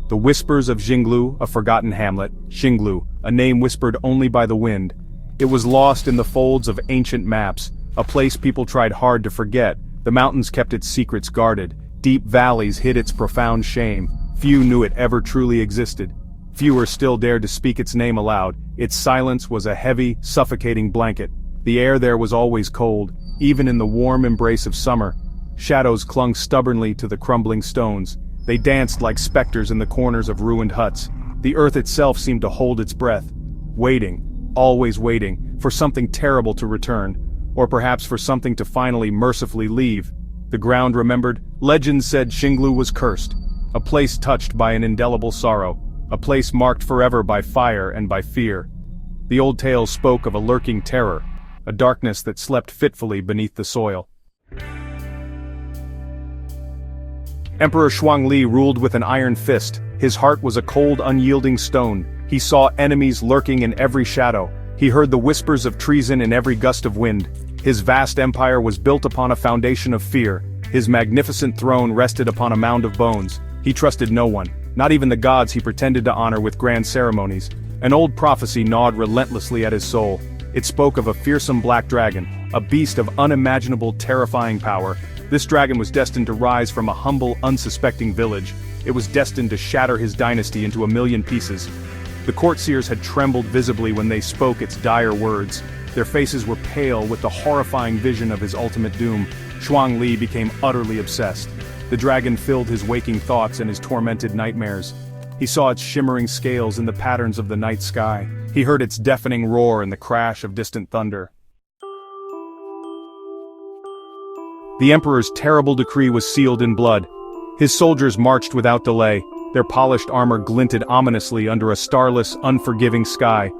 The Whispers of Xinglu, a forgotten hamlet. Xinglu, a name whispered only by the wind. It was lost in the folds of ancient maps, a place people tried hard to forget. The mountains kept its secrets guarded. Deep valleys hid its profound shame. Few knew it ever truly existed. Fewer still dared to speak its name aloud. Its silence was a heavy, suffocating blanket. The air there was always cold, even in the warm embrace of summer. Shadows clung stubbornly to the crumbling stones. They danced like specters in the corners of ruined huts. The earth itself seemed to hold its breath, waiting, always waiting, for something terrible to return, or perhaps for something to finally mercifully leave. The ground remembered. Legends said Xinglu was cursed, a place touched by an indelible sorrow, a place marked forever by fire and by fear. The old tales spoke of a lurking terror, a darkness that slept fitfully beneath the soil. Emperor Shuangli ruled with an iron fist. His heart was a cold, unyielding stone. He saw enemies lurking in every shadow. He heard the whispers of treason in every gust of wind. His vast empire was built upon a foundation of fear. His magnificent throne rested upon a mound of bones. He trusted no one, not even the gods he pretended to honor with grand ceremonies. An old prophecy gnawed relentlessly at his soul. It spoke of a fearsome black dragon, a beast of unimaginable, terrifying power. This dragon was destined to rise from a humble, unsuspecting village. It was destined to shatter his dynasty into a million pieces. The courtiers had trembled visibly when they spoke its dire words. Their faces were pale with the horrifying vision of his ultimate doom. Shuangli became utterly obsessed. The dragon filled his waking thoughts and his tormented nightmares. He saw its shimmering scales in the patterns of the night sky. He heard its deafening roar and the crash of distant thunder. The emperor's terrible decree was sealed in blood. His soldiers marched without delay. Their polished armor glinted ominously under a starless, unforgiving sky.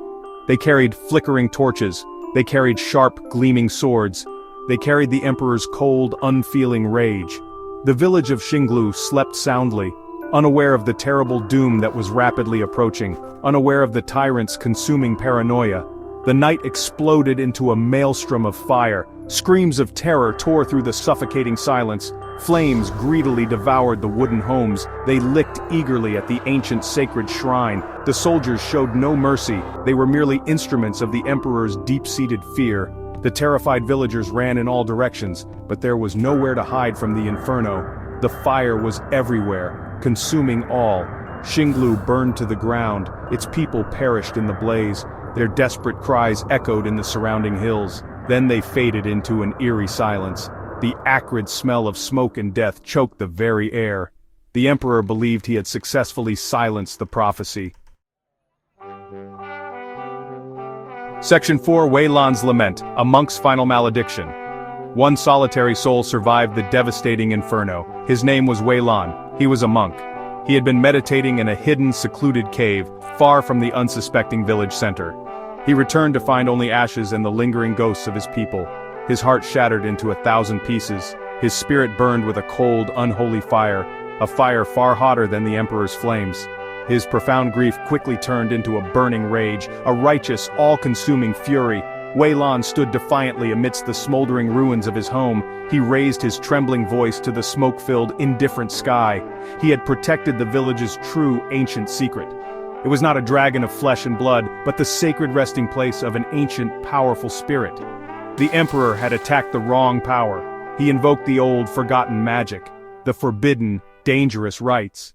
They carried flickering torches. They carried sharp, gleaming swords. They carried the emperor's cold, unfeeling rage. The village of Xinglu slept soundly, unaware of the terrible doom that was rapidly approaching, unaware of the tyrant's consuming paranoia. The night exploded into a maelstrom of fire. Screams of terror tore through the suffocating silence. Flames greedily devoured the wooden homes. They licked eagerly at the ancient sacred shrine. The soldiers showed no mercy. They were merely instruments of the emperor's deep-seated fear. The terrified villagers ran in all directions, but there was nowhere to hide from the inferno. The fire was everywhere, consuming all. Xinglu burned to the ground. Its people perished in the blaze. Their desperate cries echoed in the surrounding hills. Then they faded into an eerie silence. The acrid smell of smoke and death choked the very air. The emperor believed he had successfully silenced the prophecy. Section 4: Wei Lan's Lament, a monk's final malediction. One solitary soul survived the devastating inferno. His name was Wei Lan. He was a monk. He had been meditating in a hidden, secluded cave, far from the unsuspecting village center. He returned to find only ashes and the lingering ghosts of his people. His heart shattered into 1,000 pieces. His spirit burned with a cold, unholy fire, a fire far hotter than the emperor's flames. His profound grief quickly turned into a burning rage, a righteous, all-consuming fury. Wei Lan stood defiantly amidst the smoldering ruins of his home. He raised his trembling voice to the smoke-filled, indifferent sky. He had protected the village's true, ancient secret. It was not a dragon of flesh and blood, but the sacred resting place of an ancient, powerful spirit. The emperor had attacked the wrong power. He invoked the old, forgotten magic, the forbidden, dangerous rites.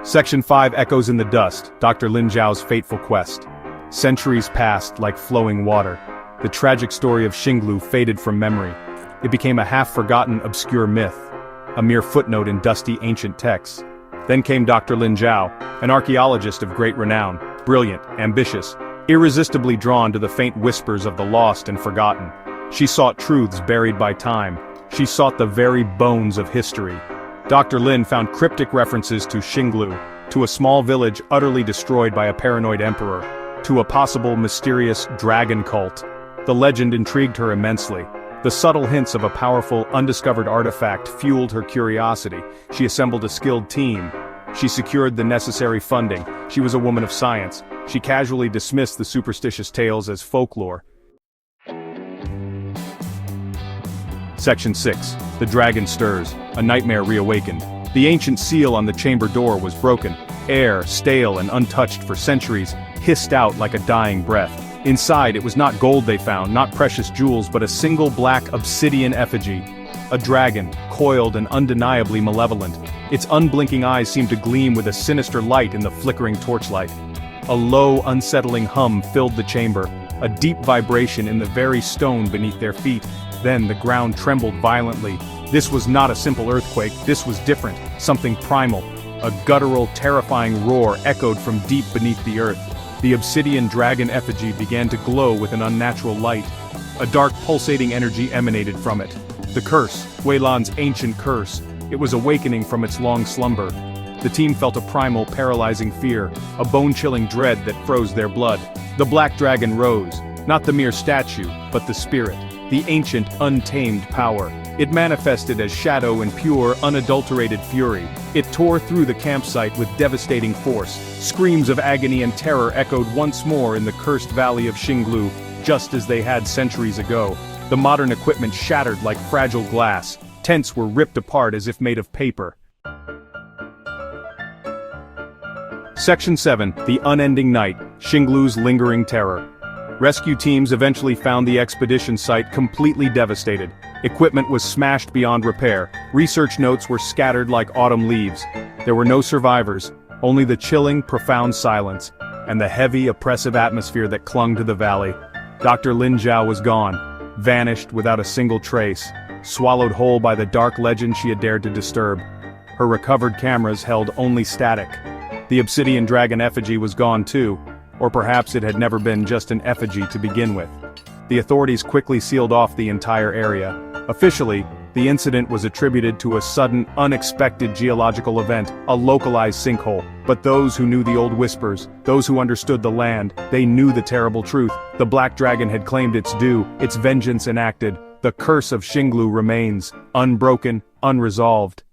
Section 5: Echoes in the Dust, Dr. Lin Zhao's fateful quest. Centuries passed like flowing water. The tragic story of Xinglu faded from memory. It became a half-forgotten, obscure myth, a mere footnote in dusty ancient texts. Then came Dr. Lin Zhao, an archaeologist of great renown, brilliant, ambitious, irresistibly drawn to the faint whispers of the lost and forgotten. She sought truths buried by time. She sought the very bones of history. Dr. Lin found cryptic references to Xinglu, to a small village utterly destroyed by a paranoid emperor, to a possible mysterious dragon cult. The legend intrigued her immensely. The subtle hints of a powerful, undiscovered artifact fueled her curiosity. She assembled a skilled team. She secured the necessary funding. She was a woman of science. She casually dismissed the superstitious tales as folklore. Section 6: The Dragon Stirs, a nightmare reawakened. The ancient seal on the chamber door was broken. Air, stale and untouched for centuries, hissed out like a dying breath. Inside, it was not gold they found, not precious jewels, but a single black obsidian effigy. A dragon, coiled and undeniably malevolent. Its unblinking eyes seemed to gleam with a sinister light in the flickering torchlight. A low, unsettling hum filled the chamber, a deep vibration in the very stone beneath their feet. Then the ground trembled violently. This was not a simple earthquake, this was different, something primal. A guttural, terrifying roar echoed from deep beneath the earth. The obsidian dragon effigy began to glow with an unnatural light. A dark, pulsating energy emanated from it. The curse, Weilan's ancient curse. It was awakening from its long slumber. The team felt a primal, paralyzing fear, a bone-chilling dread that froze their blood. The black dragon rose, not the mere statue, but the spirit, the ancient, untamed power. It manifested as shadow and pure, unadulterated fury. It tore through the campsite with devastating force. Screams of agony and terror echoed once more in the cursed valley of Xinglu, just as they had centuries ago. The modern equipment shattered like fragile glass. Tents were ripped apart as if made of paper. Section 7, The Unending Night, Xinglu's Lingering Terror. Rescue teams eventually found the expedition site completely devastated. Equipment was smashed beyond repair. Research notes were scattered like autumn leaves. There were no survivors, only the chilling, profound silence, and the heavy, oppressive atmosphere that clung to the valley. Dr. Lin Zhao was gone, vanished without a single trace, swallowed whole by the dark legend she had dared to disturb. Her recovered cameras held only static. The obsidian dragon effigy was gone too, or perhaps it had never been just an effigy to begin with. The authorities quickly sealed off the entire area. Officially, the incident was attributed to a sudden, unexpected geological event, a localized sinkhole. But those who knew the old whispers, those who understood the land, they knew the terrible truth. The black dragon had claimed its due, its vengeance enacted. The curse of Xinglu remains, unbroken, unresolved.